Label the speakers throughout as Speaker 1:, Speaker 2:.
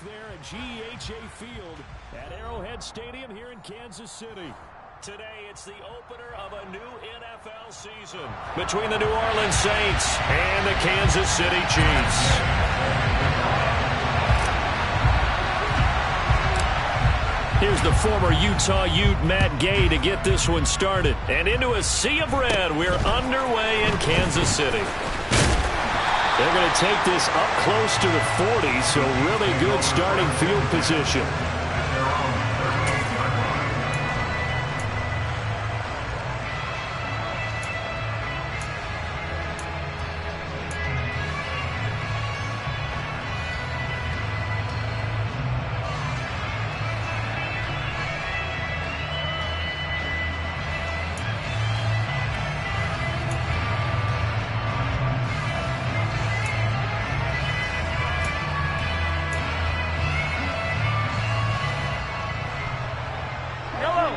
Speaker 1: there at GEHA Field at Arrowhead Stadium here in Kansas City. Today, it's the opener of a new NFL season between the New Orleans Saints and the Kansas City Chiefs. Here's the former Utah Ute Matt Gay to get this one started. And into a sea of red, we're underway in Kansas City. They're going to take this up close to the 40, so really good starting field position.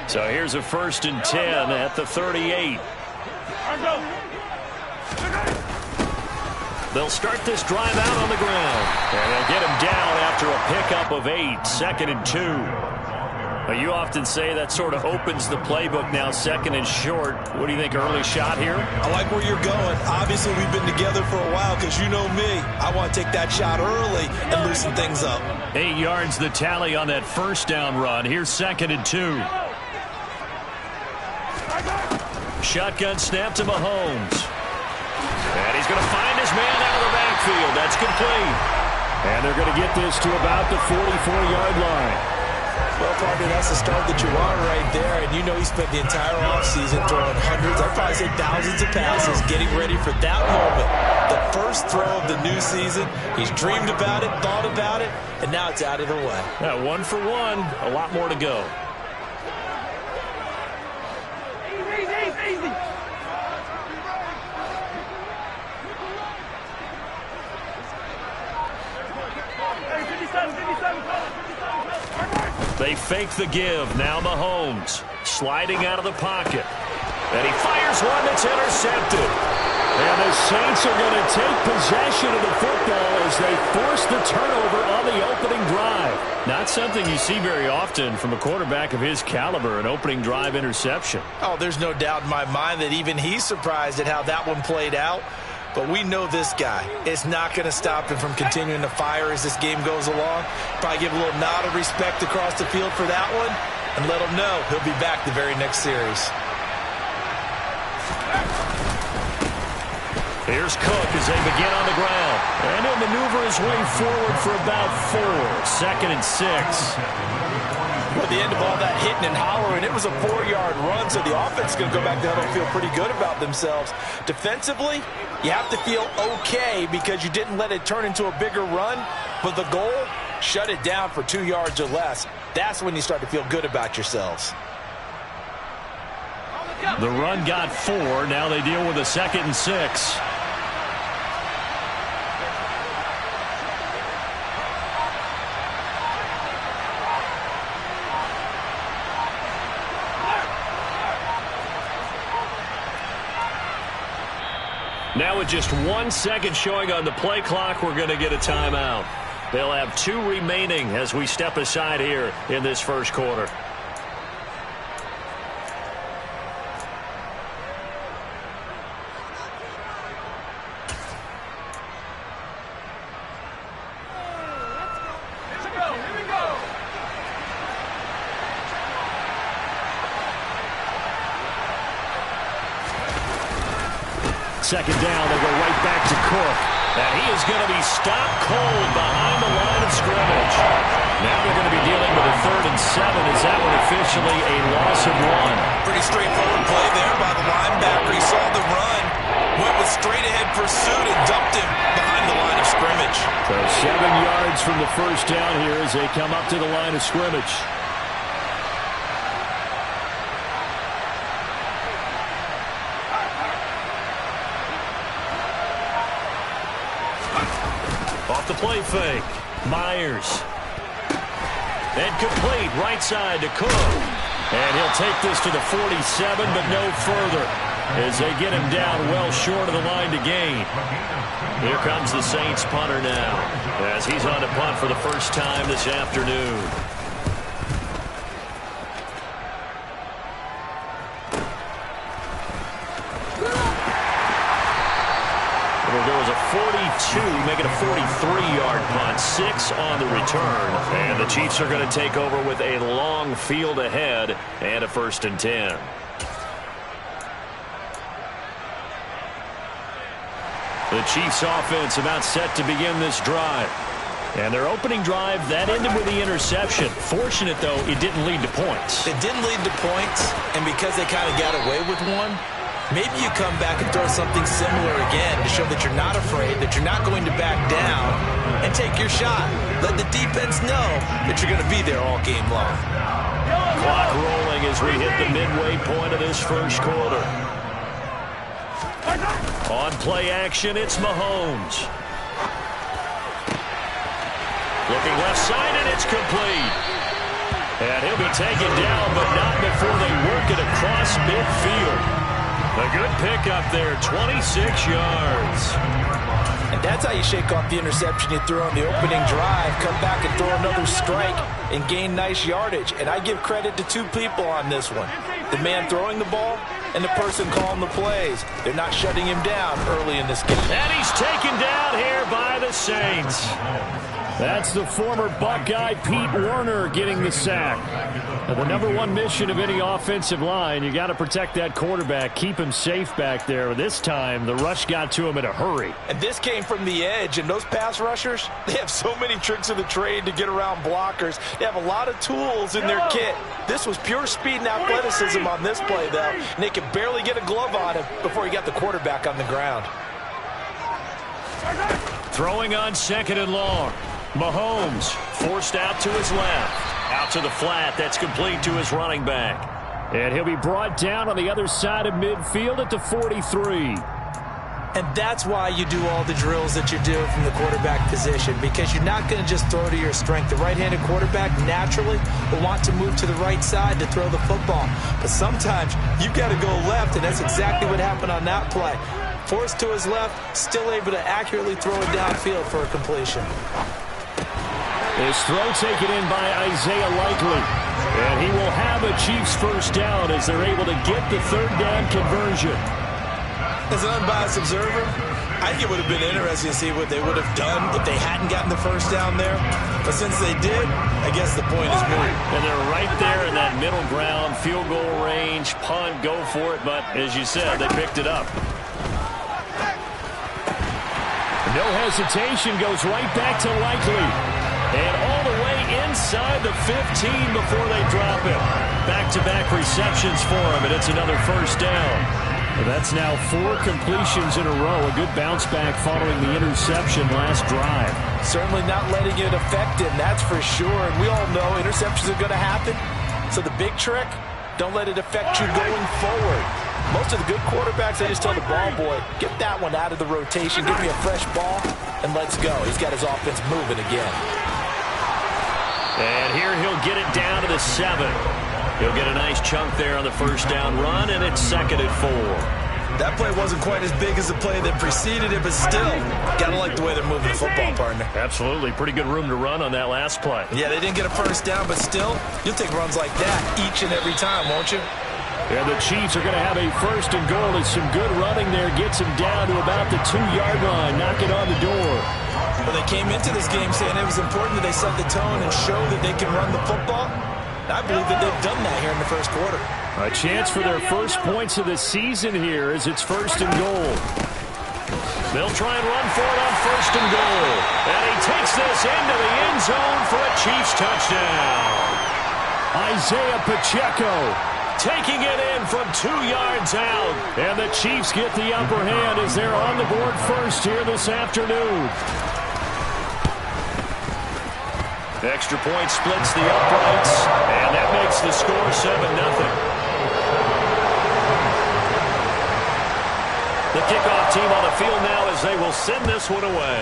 Speaker 1: So here's a 1st and 10 at the 38. They'll start this drive out on the ground. And they'll get him down after a pickup of 8, 2nd and 2. Well, you often say that sort of opens the playbook now, 2nd and short. What do you think, early shot here?
Speaker 2: I like where you're going. Obviously, we've been together for a while because you know me. I want to take that shot early and loosen things up.
Speaker 1: 8 yards the tally on that 1st down run. Here's 2nd and 2. Shotgun snap to Mahomes. And he's going to find his man out of the backfield. That's complete. And they're going to get this to about the 44-yard line.
Speaker 2: Well, partner, that's the start that you want right there. And you know he spent the entire offseason throwing hundreds, I'd probably say thousands of passes, getting ready for that moment. The first throw of the new season. He's dreamed about it, thought about it, and now it's out of the way.
Speaker 1: Yeah, 1 for 1. A lot more to go. They fake the give. Now Mahomes sliding out of the pocket. And he fires one that's intercepted. And the Saints are going to take possession of the football as they force the turnover on the opening drive. Not something you see very often from a quarterback of his caliber, an opening drive interception.
Speaker 2: Oh, there's no doubt in my mind that even he's surprised at how that one played out. But we know this guy. It's not going to stop him from continuing to fire as this game goes along. Probably give a little nod of respect across the field for that one and let him know he'll be back the very next series.
Speaker 1: Here's Cook as they begin on the ground. And he'll maneuver his way forward for about 4. 2nd and 6.
Speaker 2: At the end of all that hitting and hollering, it was a 4-yard run, so the offense is going to go back down and feel pretty good about themselves. Defensively, you have to feel okay because you didn't let it turn into a bigger run, but the goal, shut it down for 2 yards or less. That's when you start to feel good about yourselves.
Speaker 1: The run got 4. Now they deal with a 2nd and 6. Now with just 1 second showing on the play clock, we're going to get a timeout. They'll have 2 remaining as we step aside here in this first quarter. Second down, they go right back to Cook. And he is going to be stopped cold behind the line of scrimmage. Now they're going to be dealing with a 3rd and 7. Is that one officially a loss of 1?
Speaker 2: Pretty straightforward play there by the linebacker. He saw the run, went with straight-ahead pursuit, and dumped him behind the line of scrimmage.
Speaker 1: So 7 yards from the first down here as they come up to the line of scrimmage. Off the play fake. Myers. And complete right side to Cook. And he'll take this to the 47, but no further. as they get him down well short of the line to gain. Here comes the Saints punter now as he's on to punt for the first time this afternoon. It'll go as a 42, make it a 43-yard punt, 6 on the return. And the Chiefs are going to take over with a long field ahead and a 1st and 10. The Chiefs offense about set to begin this drive. And their opening drive, that ended with the interception. Fortunate, though, it didn't lead to points.
Speaker 2: It didn't lead to points, and because they kind of got away with one, maybe you come back and throw something similar again to show that you're not afraid, that you're not going to back down, and take your shot. Let the defense know that you're going to be there all game long.
Speaker 1: Clock rolling as we hit the midway point of this first quarter. On play action, it's Mahomes. Looking left side, and it's complete. And he'll be taken down, but not before they work it across midfield. A good pickup there, 26 yards.
Speaker 2: And that's how you shake off the interception you threw on the opening drive. Come back and throw another strike and gain nice yardage. And I give credit to two people on this one. The man throwing the ball and the person calling the plays. They're not shutting him down early in this game.
Speaker 1: And he's taken down here by the Saints. That's the former Buckeye Pete Werner getting the sack. Now, the #1 mission of any offensive line, you got to protect that quarterback, keep him safe back there. This time, the rush got to him in a hurry.
Speaker 2: And this came from the edge, and those pass rushers, they have so many tricks of the trade to get around blockers. They have a lot of tools in their kit. This was pure speed and athleticism on this play, though, and they could barely get a glove on him before he got the quarterback on the ground.
Speaker 1: Throwing on 2nd and long. Mahomes forced out to his left. Out to the flat. That's complete to his running back. And he'll be brought down on the other side of midfield at the 43.
Speaker 2: And that's why you do all the drills that you do from the quarterback position, because you're not going to just throw to your strength. The right-handed quarterback naturally will want to move to the right side to throw the football. But sometimes you've got to go left, and that's exactly what happened on that play. Forced to his left, still able to accurately throw it downfield for a completion.
Speaker 1: His throw taken in by Isaiah Likely. And he will have a Chiefs first down as they're able to get the 3rd down conversion.
Speaker 2: As an unbiased observer, I think it would have been interesting to see what they would have done if they hadn't gotten the first down there. But since they did, I guess the point is moved.
Speaker 1: And they're right there in that middle ground, field goal range, punt, go for it. But as you said, they picked it up. No hesitation, goes right back to Likely. And all the way inside the 15 before they drop him. Back-to-back receptions for him, and it's another first down. Well, that's now 4 completions in a row. A good bounce back following the interception last drive.
Speaker 2: Certainly not letting it affect him, that's for sure. And we all know interceptions are going to happen. So the big trick, don't let it affect you going forward. Most of the good quarterbacks, they just tell the ball boy, get that one out of the rotation, give me a fresh ball, and let's go. He's got his offense moving again.
Speaker 1: And here he'll get it down to the 7. He'll get a nice chunk there on the first down run, and it's 2nd and 4.
Speaker 2: That play wasn't quite as big as the play that preceded it, but still, gotta like the way they're moving the football, partner.
Speaker 1: Absolutely. Pretty good room to run on that last play.
Speaker 2: Yeah, they didn't get a first down, but still, you'll take runs like that each and every time, won't you?
Speaker 1: And the Chiefs are going to have a 1st and goal. It's some good running there. Gets him down to about the 2-yard line. Knock it on the door.
Speaker 2: Well, they came into this game saying it was important that they set the tone and show that they can run the football. I believe that they've done that here in the first quarter.
Speaker 1: A chance for their first points of the season here as it's 1st and goal. They'll try and run for it on 1st and goal. And he takes this into the end zone for a Chiefs touchdown. Isaiah Pacheco taking it in from 2 yards out. And the Chiefs get the upper hand as they're on the board first here this afternoon. Extra point splits the uprights, and that makes the score 7-0. The kickoff team on the field now as they will send this one away.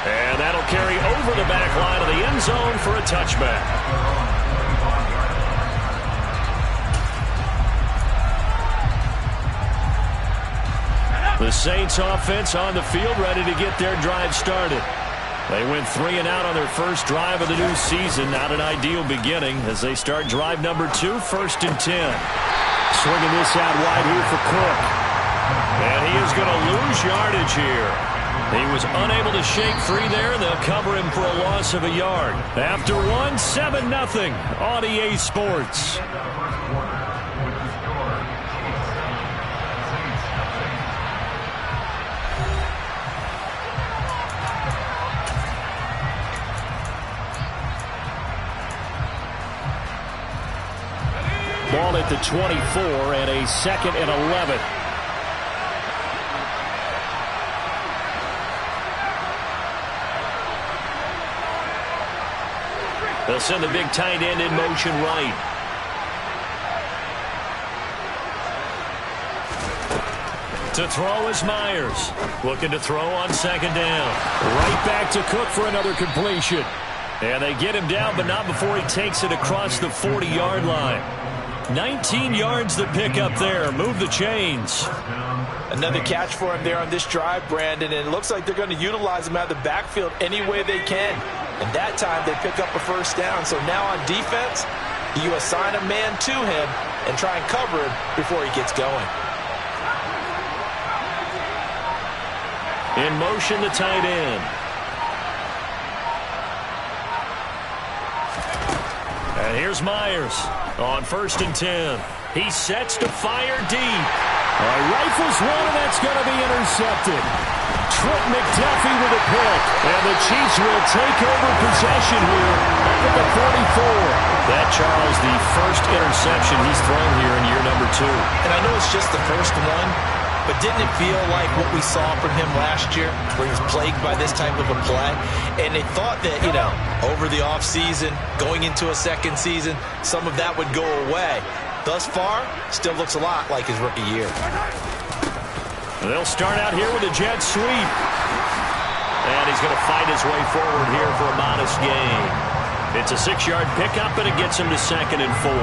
Speaker 1: And that'll carry over the back line of the end zone for a touchback. The Saints offense on the field, ready to get their drive started. They went 3 and out on their first drive of the new season. Not an ideal beginning as they start drive number 2, 1st and 10. Swinging this out wide here for Cook. And he is going to lose yardage here. He was unable to shake free there, and they'll cover him for a loss of a yard. After 1, 7-0 on EA Sports. Ball at the 24 and a 2nd and 11. They'll send the big tight end in motion right. To throw is Myers. Looking to throw on 2nd down. Right back to Cook for another completion. And they get him down, but not before he takes it across the 40-yard line. 19 yards to pick up there. Move the chains.
Speaker 2: Another catch for him there on this drive, Brandon, and it looks like they're going to utilize him out of the backfield any way they can. And that time they pick up a 1st down. So now on defense, you assign a man to him and try and cover him before he gets going.
Speaker 1: In motion, the tight end. And here's Myers on 1st and 10. He sets to fire deep. Rifles one, and that's going to be intercepted. Trent McDuffie with a pick. And the Chiefs will take over possession here up at the 44. That, Charles, the first interception he's thrown here in year number 2.
Speaker 2: And I know it's just the first one, but didn't it feel like what we saw from him last year, where he was plagued by this type of a play? And they thought that, over the offseason, going into a 2nd season, some of that would go away. Thus far, still looks a lot like his rookie year.
Speaker 1: They'll start out here with a jet sweep. And he's going to fight his way forward here for a modest gain. It's a 6-yard pickup, and it gets him to 2nd and 4.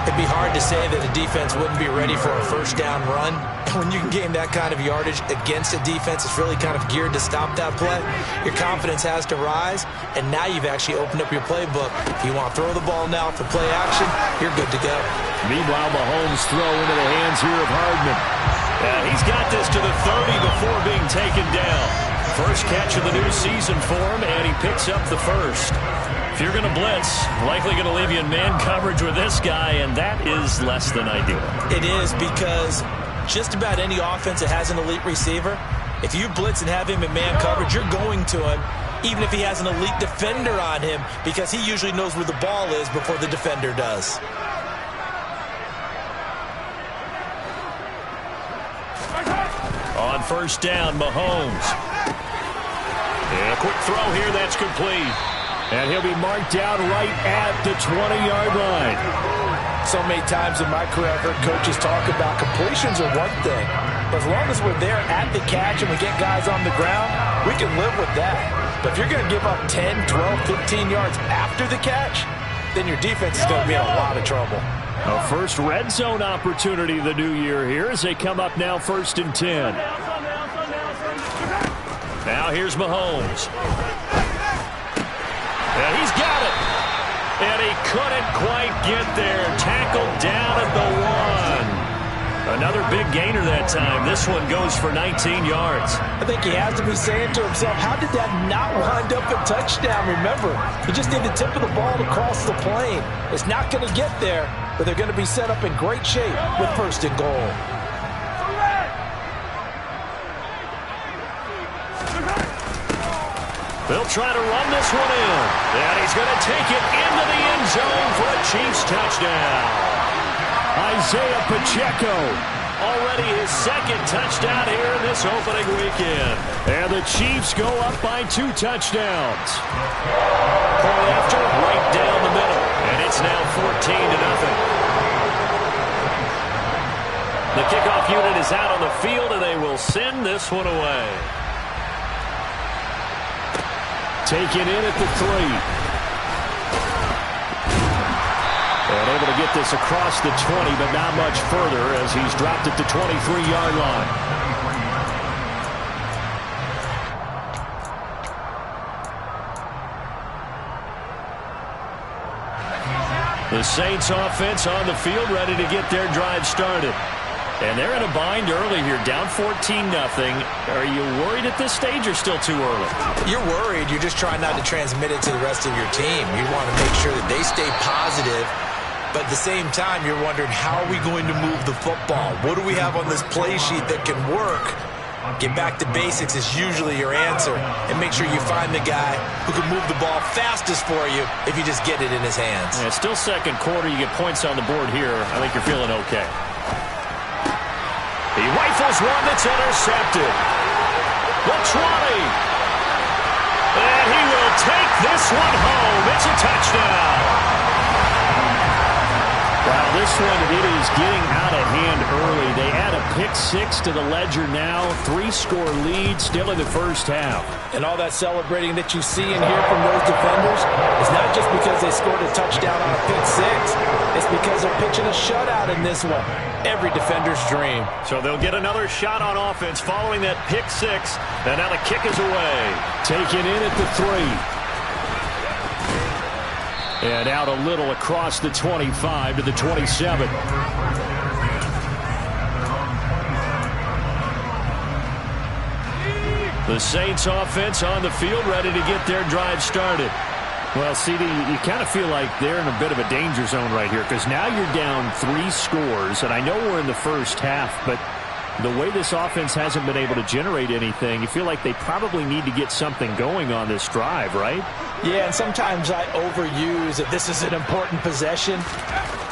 Speaker 2: It'd be hard to say that a defense wouldn't be ready for a 1st down run. When you can gain that kind of yardage against a defense that's really kind of geared to stop that play, your confidence has to rise, and now you've actually opened up your playbook. If you want to throw the ball now for play action, you're good to go.
Speaker 1: Meanwhile, Mahomes throw into the hands here of Hardman. And he's got this to the 30 before being taken down. First catch of the new season for him, and he picks up the 1st. If you're going to blitz, likely going to leave you in man coverage with this guy, and that is less than ideal.
Speaker 2: It is, because just about any offense that has an elite receiver, if you blitz and have him in man coverage, you're going to him, even if he has an elite defender on him, because he usually knows where the ball is before the defender does.
Speaker 1: On 1st down, Mahomes. And a quick throw here, that's complete. And he'll be marked down right at the 20-yard line.
Speaker 2: So many times in my career, I've heard coaches talk about completions are one thing. But as long as we're there at the catch and we get guys on the ground, we can live with that. But if you're going to give up 10, 12, 15 yards after the catch, then your defense is going to be in a lot of trouble.
Speaker 1: A first red zone opportunity of the new year here as they come up now 1st and 10. Now here's Mahomes. And he's got it. And he couldn't quite get there. Tackled down at the 1. Another big gainer that time. This one goes for 19 yards.
Speaker 2: I think he has to be saying to himself, how did that not wind up a touchdown? Remember, he just need the tip of the ball to cross the plane. It's not going to get there, but they're going to be set up in great shape with 1st and goal.
Speaker 1: They'll try to run this one in. And he's going to take it into the end zone for a Chiefs touchdown. Isaiah Pacheco, already his 2nd touchdown here in this opening weekend. And the Chiefs go up by 2 touchdowns. Point after, right down the middle. And it's now 14-0. The kickoff unit is out on the field, and they will send this one away. Taken in at the 3. And able to get this across the 20, but not much further as he's dropped at the 23-yard line. The Saints offense on the field ready to get their drive started. And they're in a bind early here, down 14-0. Are you worried at this stage or still too early?
Speaker 2: You're worried. You're just trying not to transmit it to the rest of your team. You want to make sure that they stay positive. But at the same time, you're wondering, how are we going to move the football? What do we have on this play sheet that can work? Get back to basics is usually your answer. And make sure you find the guy who can move the ball fastest for you if you just get it in his hands.
Speaker 1: Yeah, it's still second quarter. You get points on the board here. I think you're feeling okay. He rifles one that's intercepted. The 20. And he will take this one home. It's a touchdown. Wow, this one, it is getting out of hand early. They add a pick-6 to the ledger now. 3-score lead, still in the first half.
Speaker 2: And all that celebrating that you see and hear from those defenders is not just because they scored a touchdown on a pick-6. It's because they're pitching a shutout in this one. Every defender's dream.
Speaker 1: So they'll get another shot on offense following that pick-6. And now the kick is away. Taken in at the 3. And out a little across the 25 to the 27. The Saints offense on the field ready to get their drive started. Well, CD, you kind of feel like they're in a bit of a danger zone right here because now you're down 3 scores. And I know we're in the first half, but the way this offense hasn't been able to generate anything, you feel like they probably need to get something going on this drive, right?
Speaker 2: Yeah, and sometimes I overuse that this is an important possession.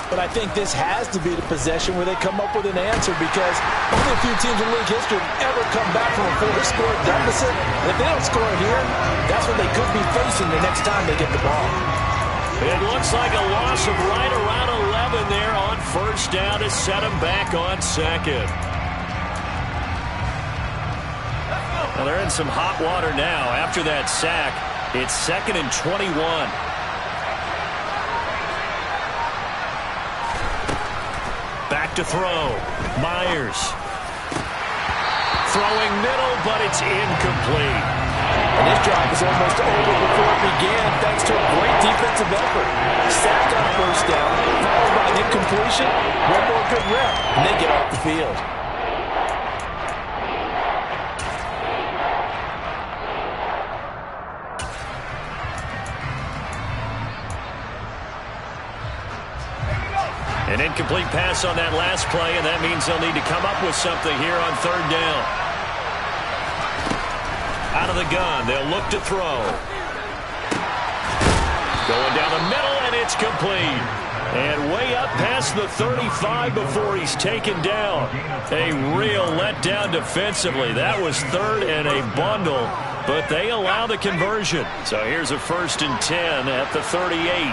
Speaker 2: But I think this has to be the possession where they come up with an answer because only a few teams in league history have ever come back from a 4-score deficit. And if they don't score here, that's what they could be facing the next time they get the ball.
Speaker 1: It looks like a loss of right around 11 there on first down to set them back on second. Well, they're in some hot water now. After that sack, it's 2nd and 21. Back to throw. Myers. Throwing middle, but it's incomplete.
Speaker 2: And this drive is almost over before it began thanks to a great defensive effort. Sacked on first down, followed by an incompletion. One more good rep, and they get off the field.
Speaker 1: An incomplete pass on that last play, and that means they'll need to come up with something here on third down. Out of the gun, they'll look to throw. Going down the middle, and it's complete. And way up past the 35 before he's taken down. A real letdown defensively. That was 3rd and a bundle, but they allow the conversion. So here's a 1st and 10 at the 38.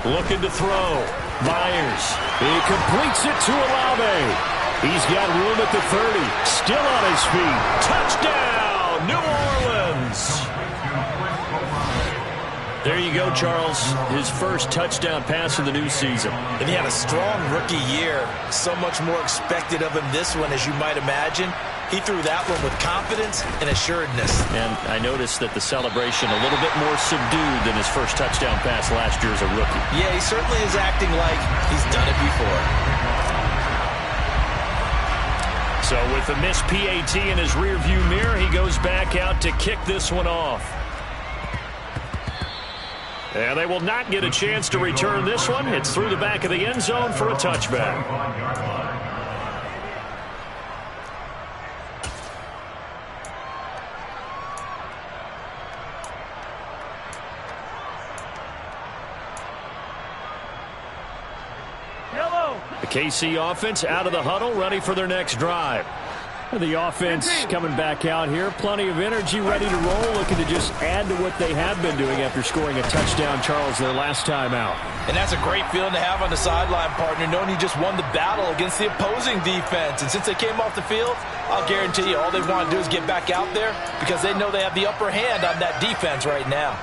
Speaker 1: Looking to throw. Myers. He completes it to Olave. He's got room at the 30. Still on his feet. Touchdown, New Orleans. There you go, Charles. His first touchdown pass of the new season.
Speaker 2: And he had a strong rookie year. So much more expected of him this one, as you might imagine. He threw that one with confidence and assuredness.
Speaker 1: And I noticed that the celebration a little bit more subdued than his first touchdown pass last year as a rookie.
Speaker 2: Yeah, he certainly is acting like he's done it before.
Speaker 1: So with the missed PAT in his rearview mirror, he goes back out to kick this one off. And they will not get a chance to return this one. It's through the back of the end zone for a touchback. The KC offense out of the huddle, ready for their next drive. The offense coming back out here. Plenty of energy, ready to roll, looking to just add to what they have been doing after scoring a touchdown, Charles, their last time out.
Speaker 2: And that's a great feeling to have on the sideline, partner, knowing you just won the battle against the opposing defense. And since they came off the field, I'll guarantee you all they want to do is get back out there because they know they have the upper hand on that defense right now.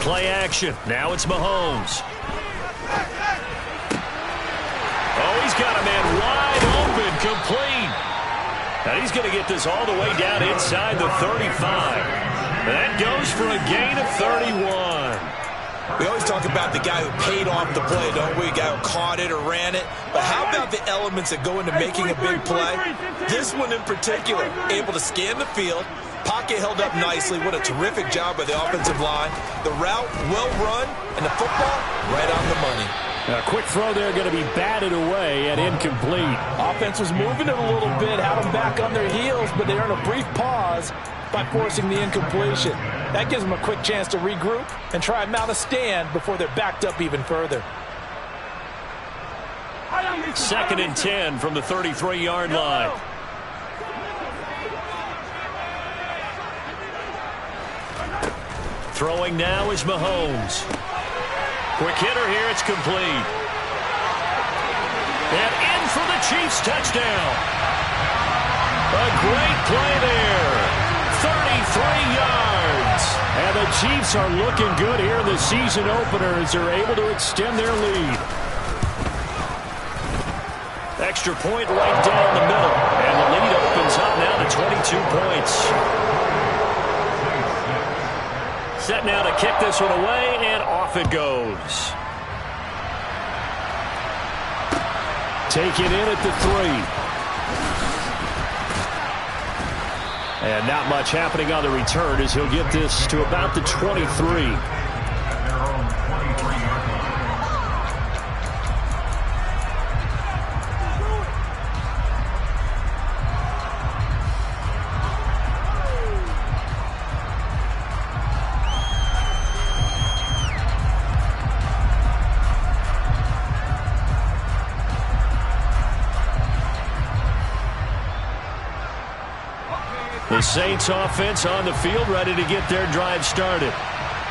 Speaker 1: Play action. Now it's Mahomes. Oh, he's got a man wide open, complete. And he's going to get this all the way down inside the 35. That goes for a gain of 31.
Speaker 2: We always talk about the guy who paid off the play, don't we? The guy who caught it or ran it. But how about the elements that go into making a big play? This one in particular, able to scan the field. Pocket held up nicely. What a terrific job by the offensive line. The route, well run, and the football, right on the money.
Speaker 1: A quick throw there going to be batted away and incomplete.
Speaker 2: Offense was moving it a little bit, had them back on their heels, but they earned a brief pause by forcing the incompletion. That gives them a quick chance to regroup and try and mount a stand before they're backed up even further.
Speaker 1: 2nd and 10 from the 33-yard line. Throwing now is Mahomes. Quick hitter here, it's complete. And in for the Chiefs touchdown. A great play there. 33 yards. And the Chiefs are looking good here in the season opener as they're able to extend their lead. Extra point right down the middle. And the lead opens up now to 22 points. Set now to kick this one away, and off it goes. Take it in at the 3. And not much happening on the return as he'll get this to about the 23. The Saints offense on the field, ready to get their drive started.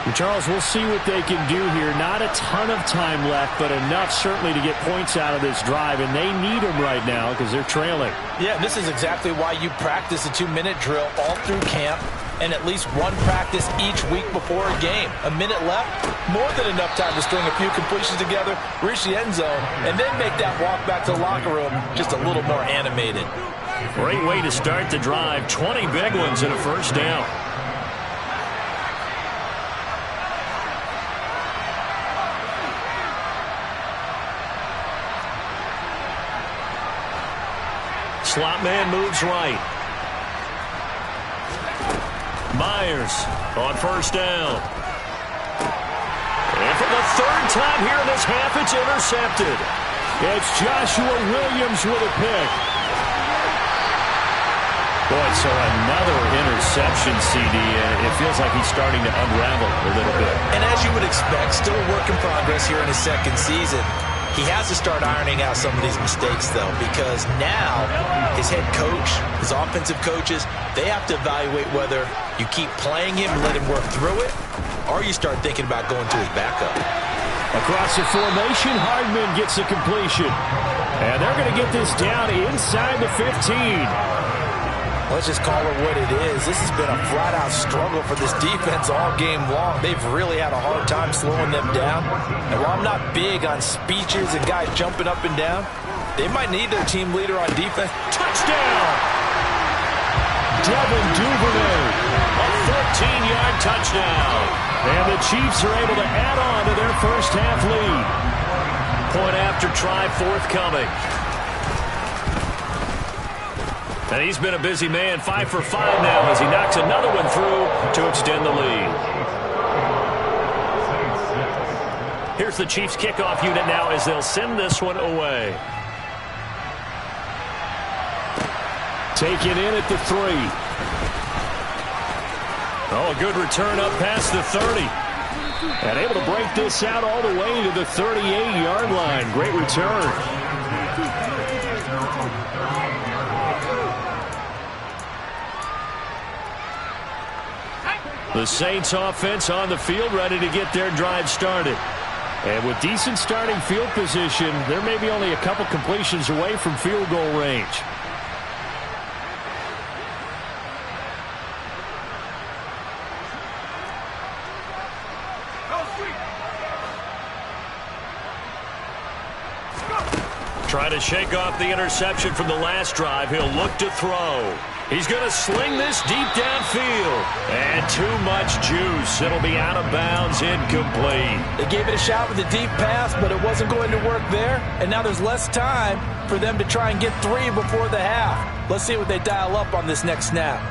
Speaker 1: And Charles, we'll see what they can do here. Not a ton of time left, but enough certainly to get points out of this drive, and they need them right now because they're trailing.
Speaker 2: Yeah, this is exactly why you practice a 2-minute drill all through camp and at least one practice each week before a game. A minute left, more than enough time to string a few completions together, reach the end zone, and then make that walk back to the locker room just a little more animated.
Speaker 1: Great way to start the drive. 20 big ones and a first down. Slot man moves right. Myers on first down. And for the 3rd time here in this half, it's intercepted. It's Joshua Williams with a pick. Boy, so another interception, CD. It feels like he's starting to unravel a little bit.
Speaker 2: And as you would expect, still a work in progress here in his 2nd season. He has to start ironing out some of these mistakes, though, because now his head coach, his offensive coaches, they have to evaluate whether you keep playing him and let him work through it, or you start thinking about going to his backup.
Speaker 1: Across the formation, Hardman gets the completion. And they're going to get this down inside the 15.
Speaker 2: Let's just call it what it is. This has been a flat-out struggle for this defense all game long. They've really had a hard time slowing them down. And while I'm not big on speeches and guys jumping up and down, they might need their team leader on defense. Touchdown!
Speaker 1: Devin Duvernay, a 14-yard touchdown. And the Chiefs are able to add on to their first half lead. Point after try forthcoming. And he's been a busy man, 5 for 5 now as he knocks another one through to extend the lead. Here's the Chiefs kickoff unit now as they'll send this one away. Taken in at the 3. Oh, a good return up past the 30. And able to break this out all the way to the 38-yard line. Great return. The Saints offense on the field ready to get their drive started. And with decent starting field position, they're maybe only a couple completions away from field goal range. Try to shake off the interception from the last drive. He'll look to throw. He's going to sling this deep downfield. And too much juice. It'll be out of bounds, incomplete.
Speaker 2: They gave it a shot with a deep pass, but it wasn't going to work there. And now there's less time for them to try and get 3 before the half. Let's see what they dial up on this next snap.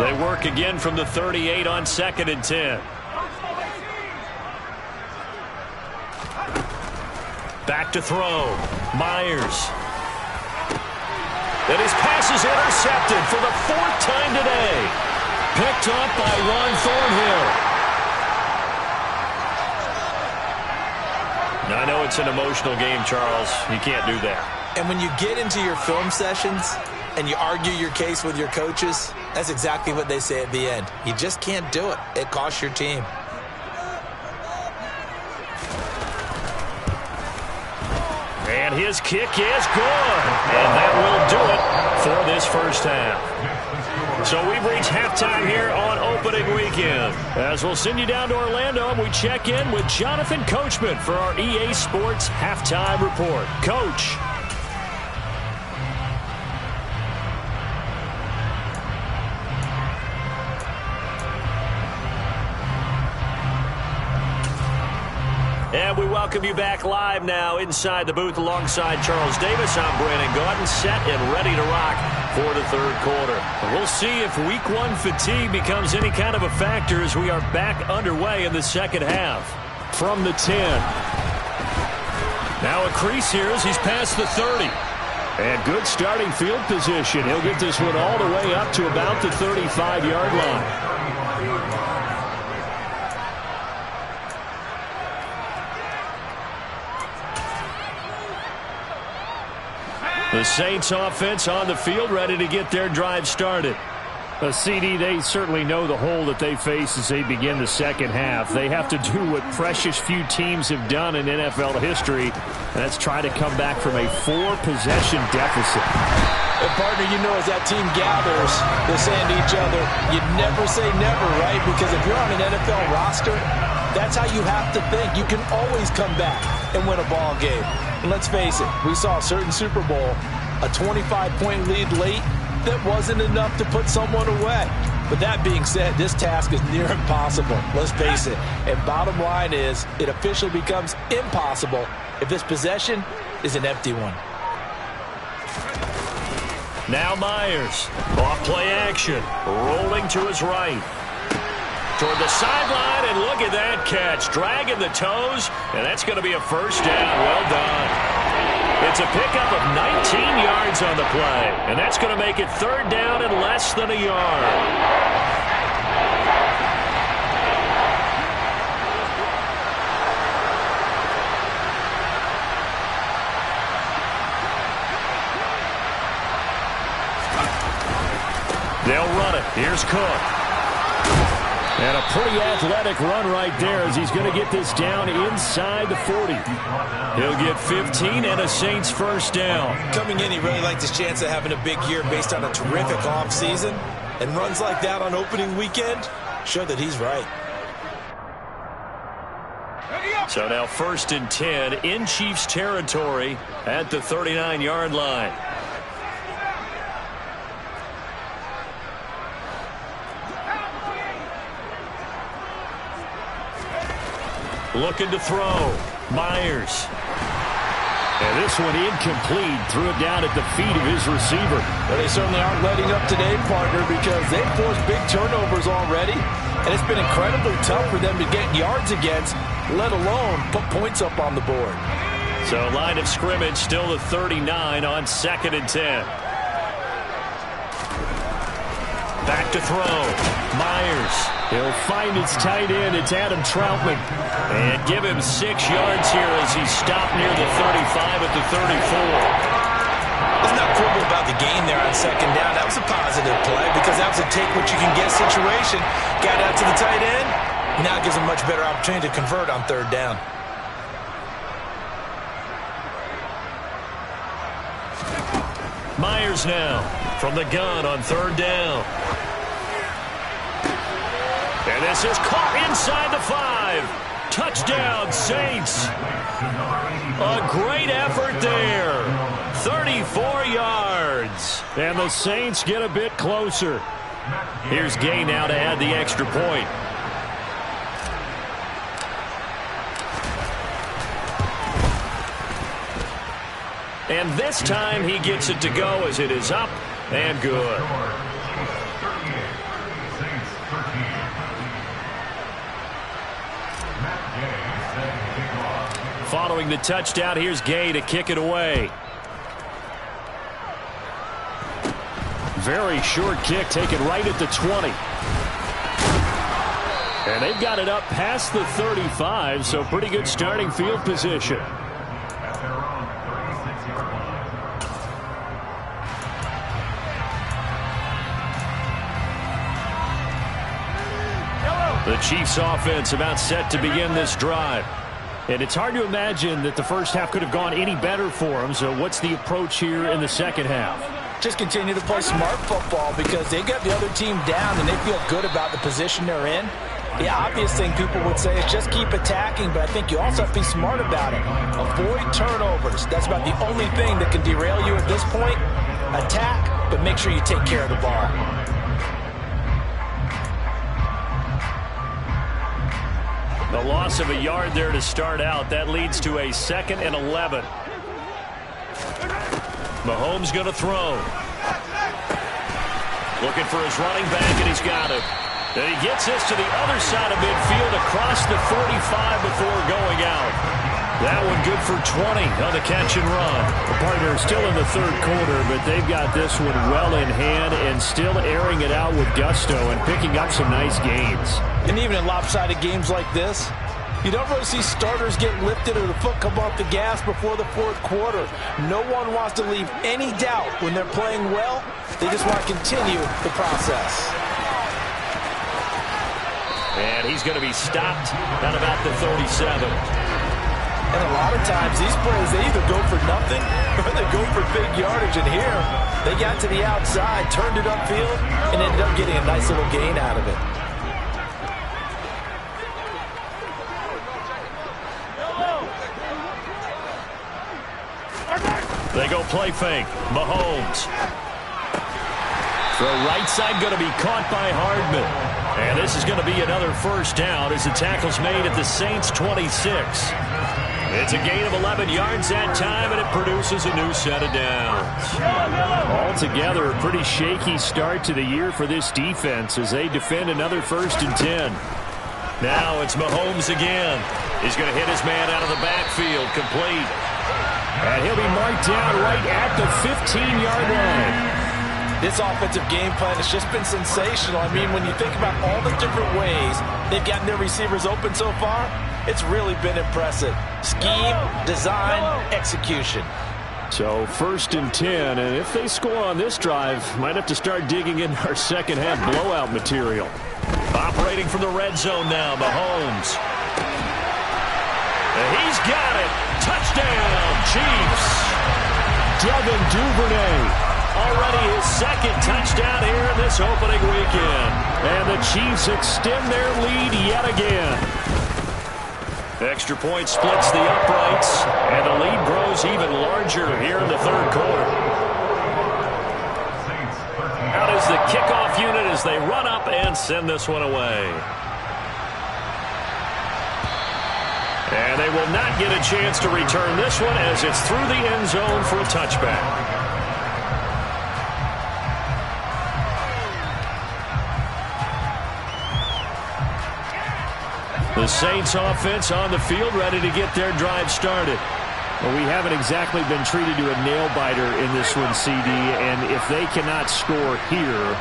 Speaker 1: They work again from the 38 on 2nd and 10. Back to throw. Myers. And his pass is intercepted for the 4th time today. Picked up by Ron Thornhill. Now, I know it's an emotional game, Charles. You can't do that.
Speaker 2: And when you get into your film sessions and you argue your case with your coaches, that's exactly what they say at the end. You just can't do it. It costs your team.
Speaker 1: And his kick is good. And that will do it for this first half. So we've reached halftime here on opening weekend. As we'll send you down to Orlando, and we check in with Jonathan Coachman for our EA Sports Halftime Report. Coach. And we welcome you back live now inside the booth alongside Charles Davis. I'm Brandon Gaudin, set and ready to rock for the 3rd quarter. We'll see if Week 1 fatigue becomes any kind of a factor as we are back underway in the 2nd half. From the 10. Now a crease here as he's past the 30. And good starting field position. He'll get this one all the way up to about the 35-yard line. The Saints offense on the field, ready to get their drive started. CD, they certainly know the hole that they face as they begin the 2nd half. They have to do what precious few teams have done in NFL history, and that's try to come back from a 4-possession deficit.
Speaker 2: And partner, you know, as that team gathers, they're saying to each other, you never say never, right? Because if you're on an NFL roster, that's how you have to think. You can always come back and win a ball game. And let's face it, we saw a certain Super Bowl, a 25-point lead late that wasn't enough to put someone away. But that being said, this task is near impossible. Let's face it. And bottom line is, it officially becomes impossible if this possession is an empty one.
Speaker 1: Now Myers, off play action, rolling to his right. Toward the sideline, and look at that catch. Dragging the toes, and that's going to be a first down. Well done. It's a pickup of 19 yards on the play, and that's going to make it 3rd down and less than a yard. They'll run it. Here's Cook. And a pretty athletic run right there as he's going to get this down inside the 40. He'll get 15 and a Saints first down.
Speaker 2: Coming in, he really liked his chance of having a big year based on a terrific offseason. And runs like that on opening weekend show that he's right.
Speaker 1: So now 1st and 10 in Chiefs territory at the 39-yard line. Looking to throw. Myers. And this one incomplete. Threw it down at the feet of his receiver.
Speaker 2: Well, they certainly aren't letting up today, partner, because they've forced big turnovers already. And it's been incredibly tough for them to get yards against, let alone put points up on the board.
Speaker 1: So line of scrimmage still the 39 on 2nd and 10. Back to throw. Myers. He'll find his tight end. It's Adam Troutman. And give him 6 yards here as he stopped near the 35 at the 34.
Speaker 2: Let's not quibble about the gain there on 2nd down. That was a positive play because that was a take-what-you-can-get situation. Got out to the tight end. Now it gives him a much better opportunity to convert on 3rd down.
Speaker 1: Myers now from the gun on 3rd down. And this is caught inside the 5. Touchdown, Saints. A great effort there. 34 yards. And the Saints get a bit closer. Here's Gay now to add the extra point. And this time he gets it to go as it is up and good. Following the touchdown, here's Gay to kick it away. Very short kick, taken right at the 20. And they've got it up past the 35, so pretty good starting field position. The Chiefs offense about set to begin this drive. And it's hard to imagine that the first half could have gone any better for them. So what's the approach here in the second half?
Speaker 2: Just continue to play smart football because they got the other team down and they feel good about the position they're in. The obvious thing people would say is just keep attacking, but I think you also have to be smart about it. Avoid turnovers. That's about the only thing that can derail you at this point. Attack, but make sure you take care of the ball.
Speaker 1: The loss of a yard there to start out. That leads to a 2nd and 11. Mahomes going to throw. Looking for his running back, and he's got it. And he gets this to the other side of midfield across the 45 before going out. That one good for 20 on the catch and run. The partner still in the 3rd quarter, but they've got this one well in hand and still airing it out with gusto and picking up some nice gains.
Speaker 2: And even in lopsided games like this, you don't really see starters get lifted or the foot come off the gas before the 4th quarter. No one wants to leave any doubt when they're playing well. They just want to continue the process.
Speaker 1: And he's going to be stopped at about the 37.
Speaker 2: And a lot of times these plays, they either go for nothing or they go for big yardage. And here, they got to the outside, turned it upfield, and ended up getting a nice little gain out of it.
Speaker 1: They go play fake. Mahomes. Throw right side going to be caught by Hardman. And this is going to be another 1st down as the tackle's made at the Saints' 26. It's a gain of 11 yards that time, and it produces a new set of downs. Altogether, a pretty shaky start to the year for this defense as they defend another 1st and 10. Now it's Mahomes again. He's going to hit his man out of the backfield, complete. And he'll be marked down right at the 15-yard line.
Speaker 2: This offensive game plan has just been sensational. I mean, when you think about all the different ways they've gotten their receivers open so far, it's really been impressive. Scheme, design, execution.
Speaker 1: So 1st and 10, and if they score on this drive, might have to start digging in our second half blowout material. Operating from the red zone now, Mahomes. And he's got it. Touchdown, Chiefs. Devin Duvernay. Already his 2nd touchdown here in this opening weekend. And the Chiefs extend their lead yet again. Extra point splits the uprights, and the lead grows even larger here in the 3rd quarter. Out is the kickoff unit as they run up and send this one away. And they will not get a chance to return this one as it's through the end zone for a touchback. The Saints offense on the field ready to get their drive started. Well, we haven't exactly been treated to a nail-biter in this one, CD, and if they cannot score here,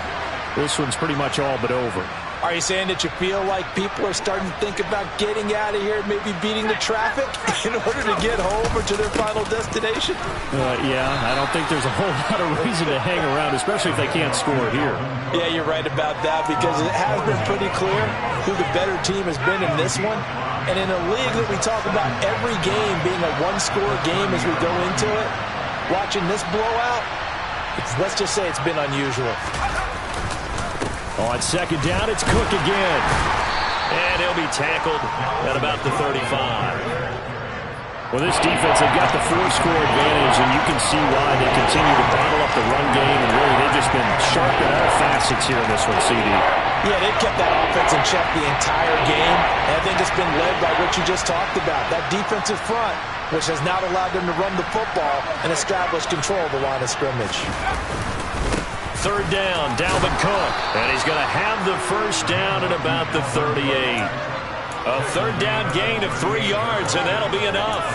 Speaker 1: this one's pretty much all but over.
Speaker 2: Are you saying that you feel like people are starting to think about getting out of here, maybe beating the traffic in order to get home or to their final destination?
Speaker 1: Yeah, I don't think there's a whole lot of reason to hang around, especially if they can't score here.
Speaker 2: Yeah, you're right about that because it has been pretty clear who the better team has been in this one. And in a league that we talk about every game being a one-score game as we go into it, watching this blowout, Let's just say it's been unusual.
Speaker 1: On second down, it's Cook again. And he'll be tackled at about the 35. Well, this defense, they've got the 4-score advantage, and you can see why they continue to bottle up the run game, and really they've just been sharp in all facets here in this one, CD.
Speaker 2: Yeah, they've kept that offense in check the entire game, and I think it's been led by what you just talked about, that defensive front, which has not allowed them to run the football and establish control of the line of scrimmage.
Speaker 1: Third down, Dalvin Cook, and he's going to have the first down at about the 38. A third down gain of 3 yards, and that'll be enough.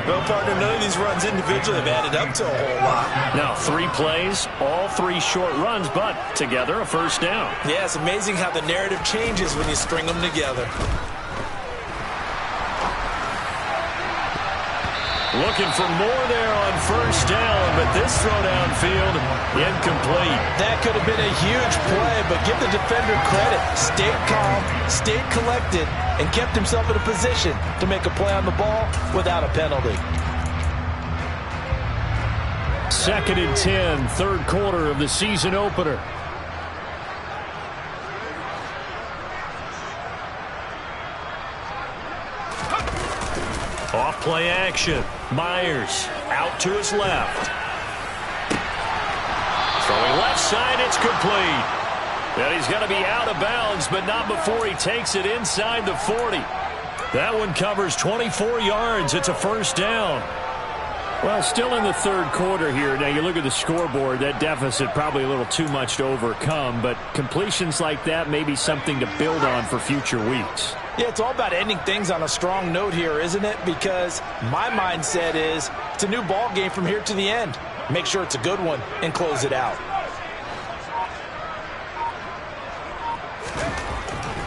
Speaker 2: Well, partner, none of these runs individually have added up to a whole lot.
Speaker 1: Now, 3 plays, all 3 short runs, but together a first down.
Speaker 2: Yeah, it's amazing how the narrative changes when you string them together.
Speaker 1: Looking for more there on first down, but this throw downfield, incomplete.
Speaker 2: That could have been a huge play, but give the defender credit. Stayed calm, stayed collected, and kept himself in a position to make a play on the ball without a penalty.
Speaker 1: 2nd and 10, third quarter of the season opener. Off play action. Myers out to his left. Throwing left side, it's complete. And he's going to be out of bounds, but not before he takes it inside the 40. That one covers 24 yards. It's a first down. Well, still in the third quarter here. Now, you look at the scoreboard, that deficit probably a little too much to overcome, but completions like that may be something to build on for future weeks.
Speaker 2: Yeah, it's all about ending things on a strong note here, isn't it? Because my mindset is it's a new ball game from here to the end. Make sure it's a good one and close it out.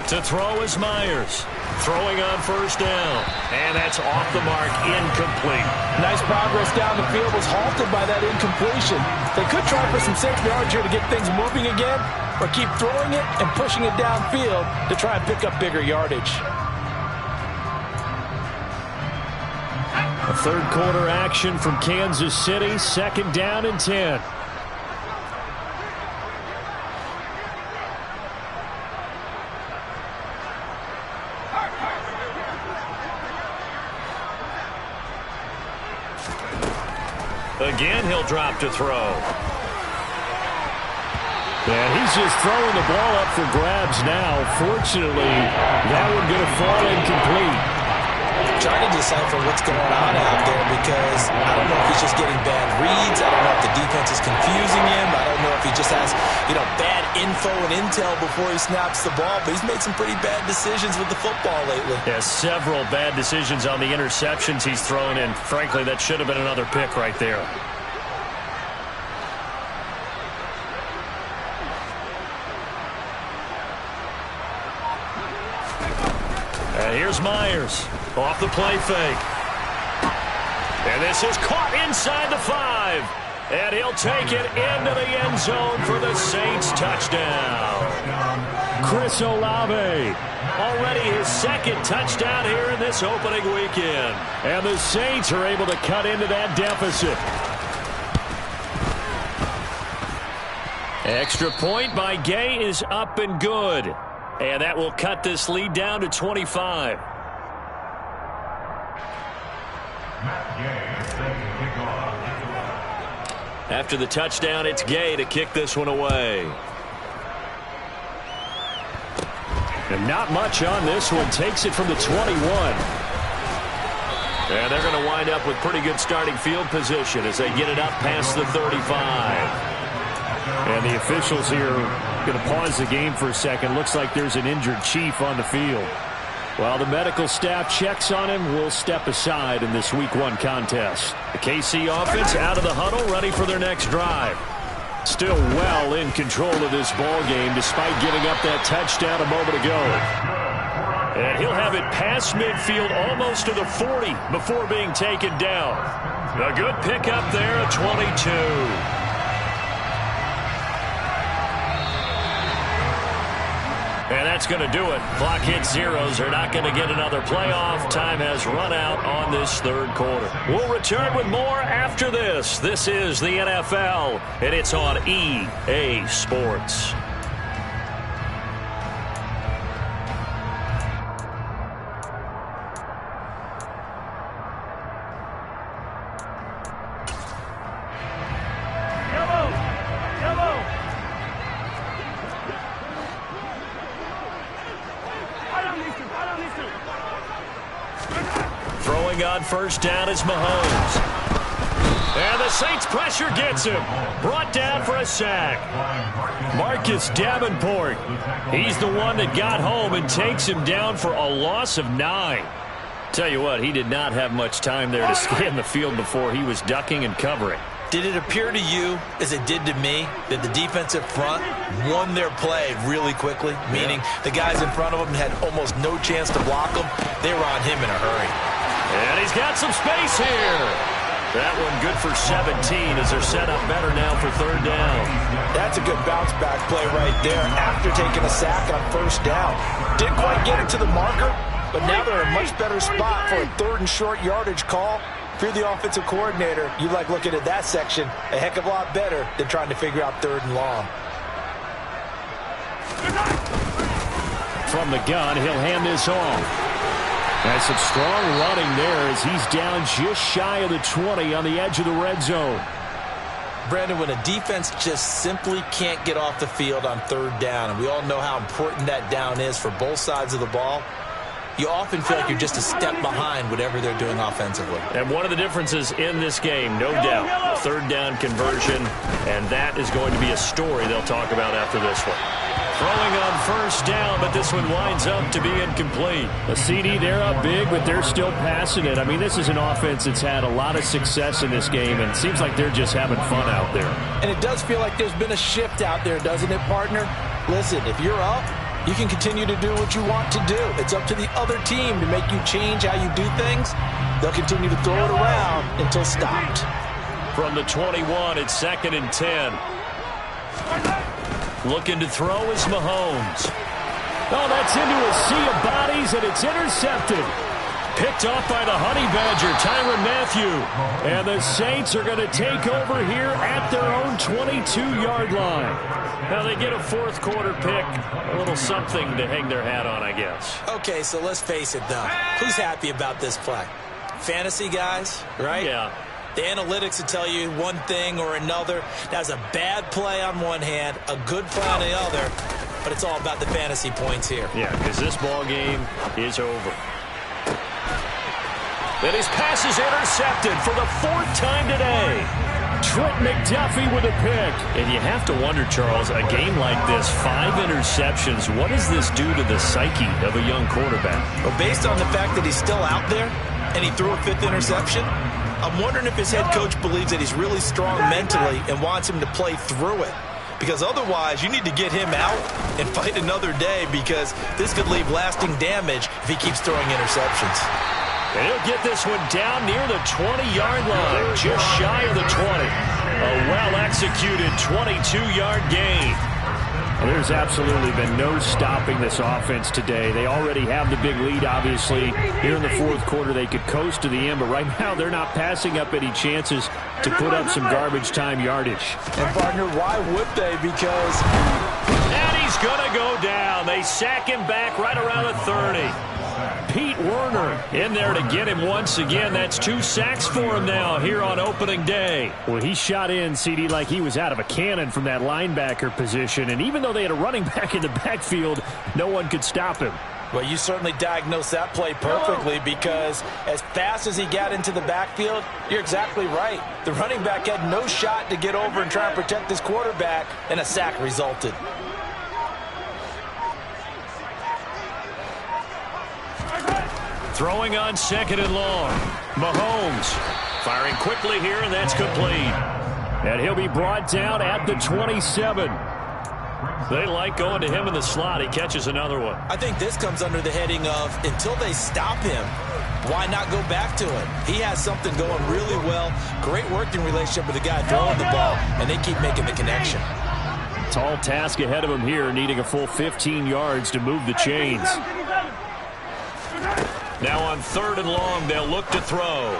Speaker 1: To throw is Myers. Throwing on first down. And that's off the mark, incomplete.
Speaker 2: Nice progress down the field, was halted by that incompletion. They could try for some safe yards here to get things moving again, or keep throwing it and pushing it downfield to try and pick up bigger yardage.
Speaker 1: A third quarter action from Kansas City, 2nd down and 10. Again, he'll drop to throw. And he's just throwing the ball up for grabs now. Fortunately, that one going to fall incomplete.
Speaker 2: Trying to decipher what's going on out there because I don't know if he's just getting bad reads. I don't know if the defense is confusing him. I don't know if he just has, bad info and intel before he snaps the ball. But he's made some pretty bad decisions with the football lately.
Speaker 1: Yeah, several bad decisions on the interceptions he's thrown in. Frankly, that should have been another pick right there. And here's Myers off the play fake. And this is caught inside the 5. And he'll take it into the end zone for the Saints touchdown. Chris Olave, already his 2nd touchdown here in this opening weekend. And the Saints are able to cut into that deficit. Extra point by Gay is up and good. And that will cut this lead down to 25. After the touchdown, it's Gay to kick this one away. And not much on this one. Takes it from the 21. And they're going to wind up with pretty good starting field position as they get it up past the 35. And the officials here are going to pause the game for a second. Looks like there's an injured Chief on the field. While the medical staff checks on him, we'll step aside in this Week 1 contest. The KC offense out of the huddle, ready for their next drive. Still well in control of this ball game despite giving up that touchdown a moment ago. And he'll have it past midfield almost to the 40 before being taken down. A good pickup there at 22. And that's going to do it. Clock hits zeros. They're not going to get another playoff. Time has run out on this third quarter. We'll return with more after this. This is the NFL, and it's on EA Sports. Throwing on first down is Mahomes. And the Saints pressure gets him. Brought down for a sack. Marcus Davenport. He's the one that got home and takes him down for a loss of 9. Tell you what, he did not have much time there to scan the field before he was ducking and covering.
Speaker 2: Did it appear to you, as it did to me, that the defensive front won their play really quickly? Meaning the guys in front of them had almost no chance to block him. They were on him in a hurry.
Speaker 1: And he's got some space here. That one good for 17 as they're set up better now for third down.
Speaker 2: That's a good bounce back play right there after taking a sack on first down. Didn't quite get it to the marker, but now they're in a much better spot for a third and short yardage call. If you're the offensive coordinator, you like looking at that section a heck of a lot better than trying to figure out third and long.
Speaker 1: From the gun, he'll hand this off. That's some strong running there as he's down just shy of the 20 on the edge of the red zone.
Speaker 2: Brandon, when a defense just simply can't get off the field on third down, and we all know how important that down is for both sides of the ball, you often feel like you're just a step behind whatever they're doing offensively.
Speaker 1: And one of the differences in this game, no doubt, third down conversion, and that is going to be a story they'll talk about after this one. Throwing on first down, but this one winds up to be incomplete. The CD, they're up big, but they're still passing it. I mean, this is an offense that's had a lot of success in this game, and it seems like they're just having fun out there.
Speaker 2: And it does feel like there's been a shift out there, doesn't it, partner? Listen, if you're up, you can continue to do what you want to do. It's up to the other team to make you change how you do things. They'll continue to throw it around until stopped.
Speaker 1: From the 21, it's 2nd and 10. Looking to throw is Mahomes. Oh, that's into a sea of bodies, and it's intercepted. Picked off by the Honey Badger, Tyrann Mathieu. And the Saints are going to take over here at their own 22-yard line. Now they get a fourth quarter pick, a little something to hang their hat on, I guess.
Speaker 2: Okay, so let's face it, though. Who's happy about this play? Fantasy guys, right?
Speaker 1: Yeah.
Speaker 2: The analytics will tell you one thing or another. That's a bad play on one hand, a good play on the other, but it's all about the fantasy points here.
Speaker 1: Yeah, because this ball game is over. And his pass is intercepted for the 4th time today. Trent McDuffie with a pick. And you have to wonder, Charles, a game like this, 5 interceptions, what does this do to the psyche of a young quarterback?
Speaker 2: Well, based on the fact that he's still out there and he threw a 5th interception, I'm wondering if his head coach believes that he's really strong mentally and wants him to play through it. Because otherwise, you need to get him out and fight another day, because this could leave lasting damage if he keeps throwing interceptions.
Speaker 1: And he'll get this one down near the 20-yard line, just shy of the 20. A well-executed 22-yard gain. Well, there's absolutely been no stopping this offense today. They already have the big lead, obviously. Here in the fourth quarter, they could coast to the end, but right now they're not passing up any chances to put up some garbage time yardage.
Speaker 2: And, partner, why would they? Because...
Speaker 1: And he's going to go down. They sack him back right around the 30. Pete Werner in there to get him once again. That's 2 sacks for him now here on opening day. Well, he shot in, CD, like he was out of a cannon from that linebacker position. And even though they had a running back in the backfield, no one could stop him.
Speaker 2: Well, you certainly diagnosed that play perfectly, because as fast as he got into the backfield, you're exactly right. The running back had no shot to get over and try and protect his quarterback, and a sack resulted.
Speaker 1: Throwing on 2nd and long. Mahomes firing quickly here, and that's complete. And he'll be brought down at the 27. They like going to him in the slot. He catches another one.
Speaker 2: I think this comes under the heading of, until they stop him, why not go back to it? He has something going really well. Great working relationship with the guy throwing the ball, and they keep making the connection.
Speaker 1: tall task ahead of him here, needing a full 15 yards to move the chains. Now on 3rd and long, they'll look to throw.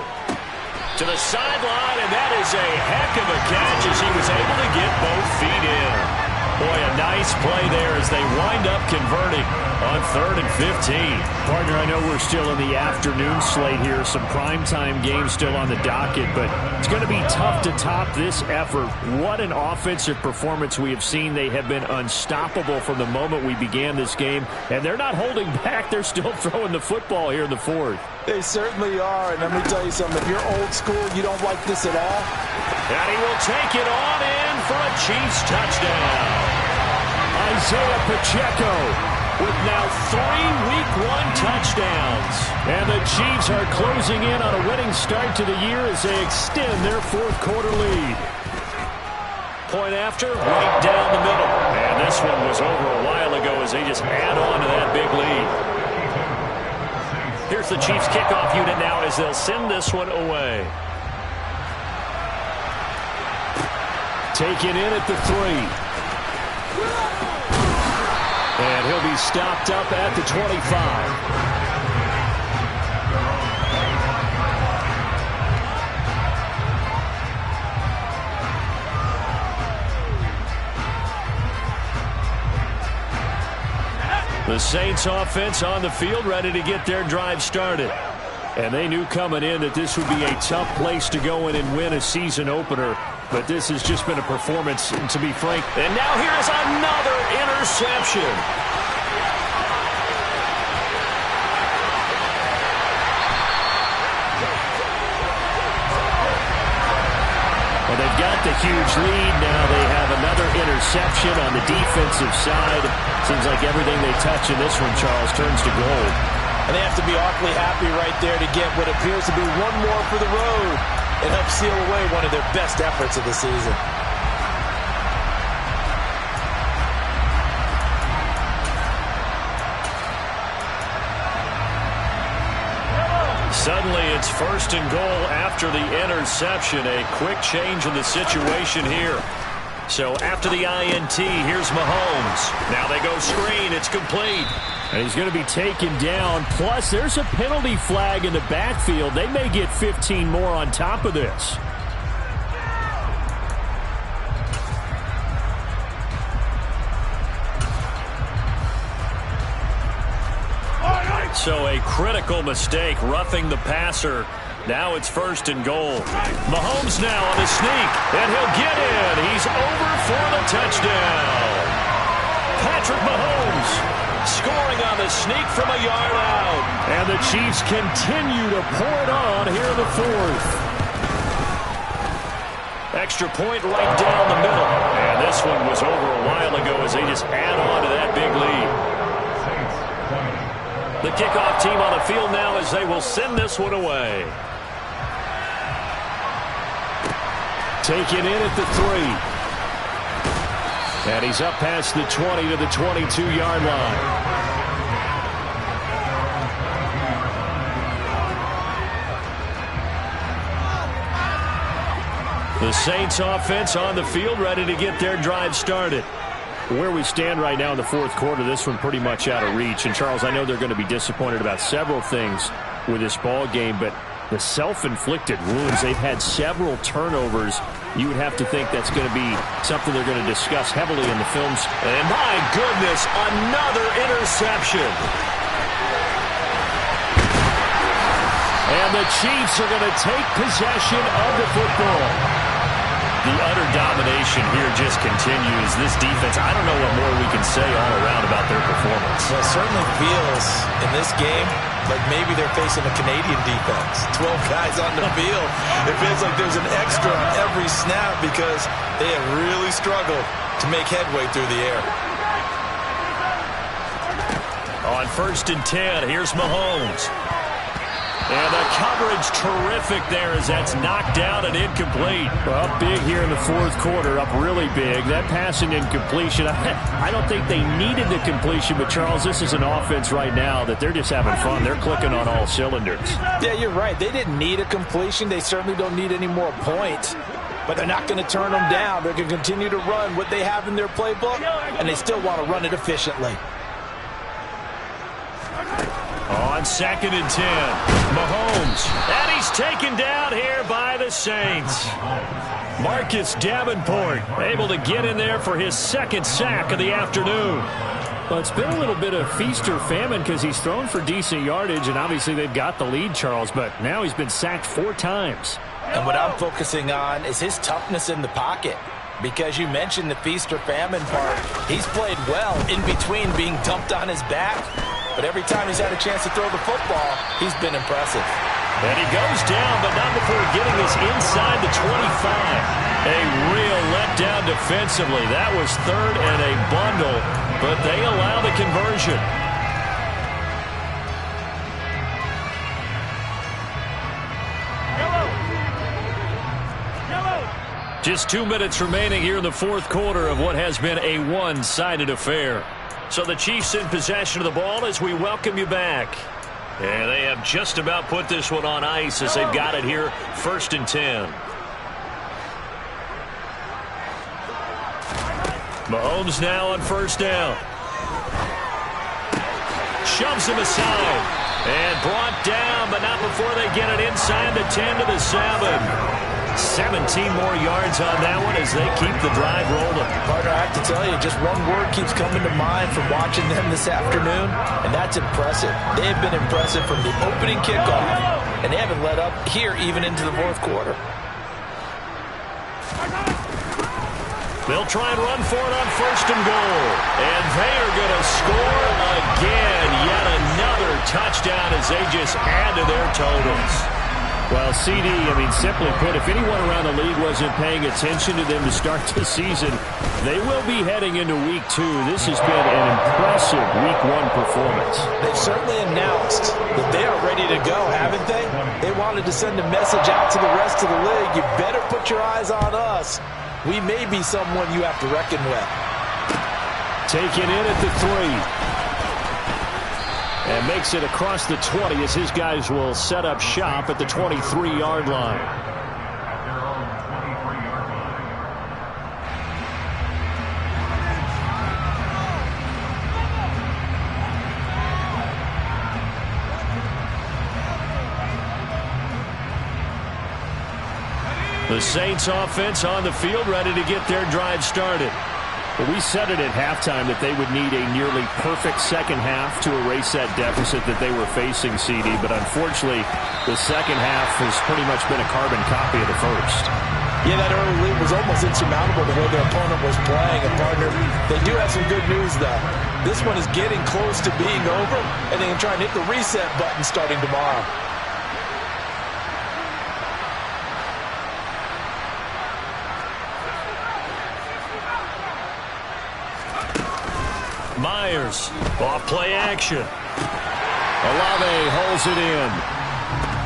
Speaker 1: To the sideline, and that is a heck of a catch as he was able to get both feet in. Boy, a nice play there as they wind up converting on 3rd and 15. Partner, I know we're still in the afternoon slate here. Some primetime games still on the docket, but it's going to be tough to top this effort. What an offensive performance we have seen. They have been unstoppable from the moment we began this game, and they're not holding back. They're still throwing the football here in the 4th.
Speaker 2: They certainly are, and let me tell you something. If you're old school, you don't like this at all.
Speaker 1: And he will take it on in for a Chiefs touchdown. Isaiah Pacheco with now 3 Week 1 touchdowns. And the Chiefs are closing in on a winning start to the year as they extend their 4th quarter lead. Point after, right down the middle. And this one was over a while ago as they just add on to that big lead. Here's the Chiefs kickoff unit now as they'll send this one away. Taken in at the 3. And he'll be stopped up at the 25. The Saints offense on the field, ready to get their drive started. And they knew coming in that this would be a tough place to go in and win a season opener. But this has just been a performance, to be frank. And now here's another interception. Well, they've got the huge lead. Now they have another interception on the defensive side. Seems like everything they touch in this one, Charles, turns to gold.
Speaker 2: And they have to be awfully happy right there to get what appears to be one more for the road and help seal away one of their best efforts of the season.
Speaker 1: Suddenly it's 1st and goal after the interception. A quick change in the situation here. So after the INT, here's Mahomes. Now they go screen. It's complete. And he's going to be taken down. Plus, there's a penalty flag in the backfield. They may get 15 more on top of this. So a critical mistake, roughing the passer. Now it's 1st and goal. Mahomes now on the sneak, and he'll get in. He's over for the touchdown. Patrick Mahomes scoring on the sneak from a yard out. And the Chiefs continue to pour it on here in the 4th. Extra point right down the middle. And this one was over a while ago as they just add on to that big lead. The kickoff team on the field now as they will send this one away. Taken in at the 3. And he's up past the 20 to the 22-yard line. The Saints offense on the field, ready to get their drive started. Where we stand right now in the 4th quarter, this one pretty much out of reach. And, Charles, I know they're going to be disappointed about several things with this ball game, but the self-inflicted wounds, they've had several turnovers. You would have to think that's going to be something they're going to discuss heavily in the films. And, my goodness, another interception. And the Chiefs are going to take possession of the football. The utter domination here just continues. This defense, I don't know what more we can say all around about their performance.
Speaker 2: Well, it certainly feels in this game like maybe they're facing a Canadian defense. 12 guys on the field. It feels like there's an extra on every snap because they have really struggled to make headway through the air.
Speaker 1: On 1st and 10, here's Mahomes. And the coverage terrific there as that's knocked down and incomplete. Well, up big here in the 4th quarter, up really big. That passing incompletion, I don't think they needed the completion, but Charles, this is an offense right now that they're just having fun. They're clicking on all cylinders.
Speaker 2: Yeah, you're right. They didn't need a completion. They certainly don't need any more points. but they're not going to turn them down. They're going to continue to run what they have in their playbook, and they still want to run it efficiently.
Speaker 1: On 2nd and 10, Mahomes, and he's taken down here by the Saints. Marcus Davenport able to get in there for his 2nd sack of the afternoon.
Speaker 3: Well, it's been a little bit of feast or famine because he's thrown for decent yardage, and obviously they've got the lead, Charles, but now he's been sacked 4 times.
Speaker 2: And what I'm focusing on is his toughness in the pocket, because you mentioned the feast or famine part. He's played well in between being dumped on his back, but every time he's had a chance to throw the football, he's been impressive.
Speaker 1: And he goes down, but not before getting us inside the 25. A real letdown defensively. That was 3rd and a bundle, but they allow the conversion. Just 2 minutes remaining here in the 4th quarter of what has been a one-sided affair. So the Chiefs in possession of the ball as we welcome you back. And they have just about put this one on ice as they've got it here, 1st and 10. Mahomes now on 1st down. Shoves him aside. And brought down, but not before they get it inside the 10 to the 7. 17 more yards on that one as they keep the drive rolling.
Speaker 2: Partner, I have to tell you, just one word keeps coming to mind from watching them this afternoon, and that's impressive. They have been impressive from the opening kickoff, and they haven't let up here even into the 4th quarter.
Speaker 1: They'll try and run for it on 1st and goal. And they are going to score again. Yet another touchdown as they just add to their totals.
Speaker 3: Well, CD, simply put, if anyone around the league wasn't paying attention to them to start the season, they will be heading into Week 2. This has been an impressive Week 1 performance.
Speaker 2: They've certainly announced that they are ready to go, haven't they? They wanted to send a message out to the rest of the league. You better put your eyes on us. We may be someone you have to reckon with.
Speaker 3: Taken in at the 3. And makes it across the 20 as his guys will set up shop at the 23-yard line.
Speaker 1: The Saints offense on the field ready to get their drive started.
Speaker 3: Well, we said it at halftime that they would need a nearly perfect second half to erase that deficit that they were facing, CD. But unfortunately, the second half has pretty much been a carbon copy of the first.
Speaker 2: Yeah, that early lead was almost insurmountable the way their opponent was playing. And, partner, they do have some good news, though. This one is getting close to being over, and they can try and hit the reset button starting tomorrow.
Speaker 1: Myers, off play action.
Speaker 3: Olave holds it in.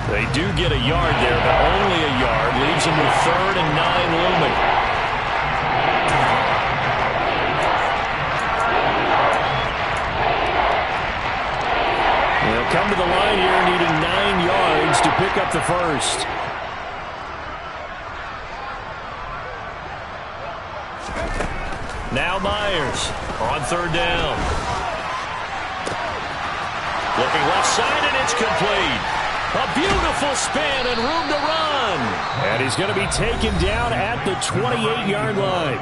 Speaker 1: They do get a yard there, but only a yard. Leaves them with 3rd and 9 looming.
Speaker 3: They'll come to the line here needing 9 yards to pick up the first.
Speaker 1: Now Myers on 3rd down. Looking left side, and it's complete. A beautiful spin and room to run.
Speaker 3: And he's going to be taken down at the 28-yard line.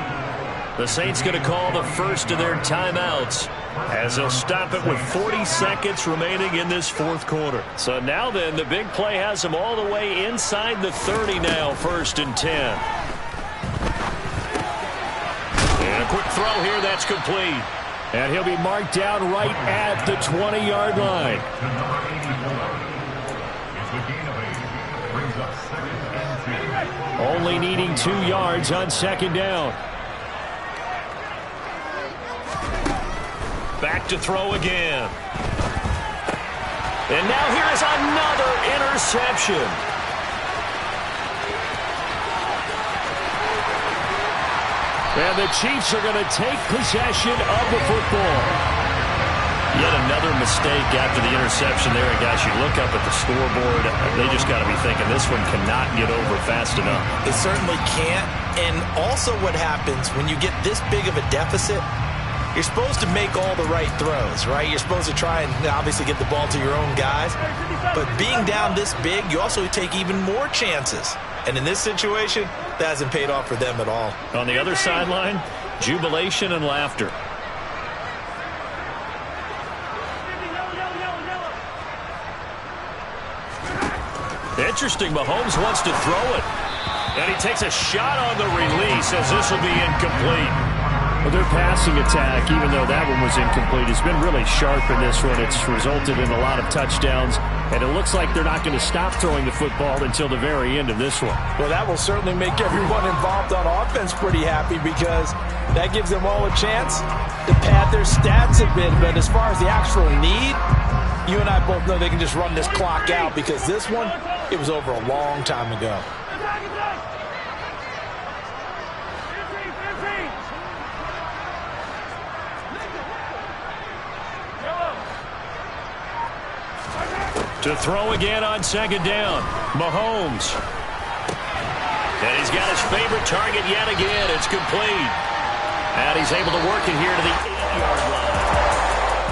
Speaker 1: The Saints going to call the first of their timeouts as they'll stop it with 40 seconds remaining in this 4th quarter. So now then, the big play has them all the way inside the 30 now, 1st and 10. And a quick throw here, that's complete.
Speaker 3: And he'll be marked down right at the 20-yard line. Only needing 2 yards on 2nd down.
Speaker 1: Back to throw again. And now here is another interception.
Speaker 3: And the Chiefs are going to take possession of the football.
Speaker 1: Yet another mistake after the interception there. And guys, you look up at the scoreboard, they just got to be thinking this one cannot get over fast enough.
Speaker 2: It certainly can't. And also what happens when you get this big of a deficit, you're supposed to make all the right throws, right? You're supposed to try and obviously get the ball to your own guys. But being down this big, you also take even more chances. And in this situation, that hasn't paid off for them at all.
Speaker 1: On the other sideline, jubilation and laughter. Interesting, Mahomes wants to throw it. And he takes a shot on the release as this will be incomplete.
Speaker 3: Well, their passing attack, even though that one was incomplete, has been really sharp in this one. It's resulted in a lot of touchdowns, and it looks like they're not going to stop throwing the football until the very end of this one.
Speaker 2: Well, that will certainly make everyone involved on offense pretty happy because that gives them all a chance to pad their stats a bit. But as far as the actual need, you and I both know they can just run this clock out because this one, it was over a long time ago.
Speaker 1: To throw again on second down, Mahomes. And he's got his favorite target yet again. It's complete. And he's able to work it here to the 8-yard line.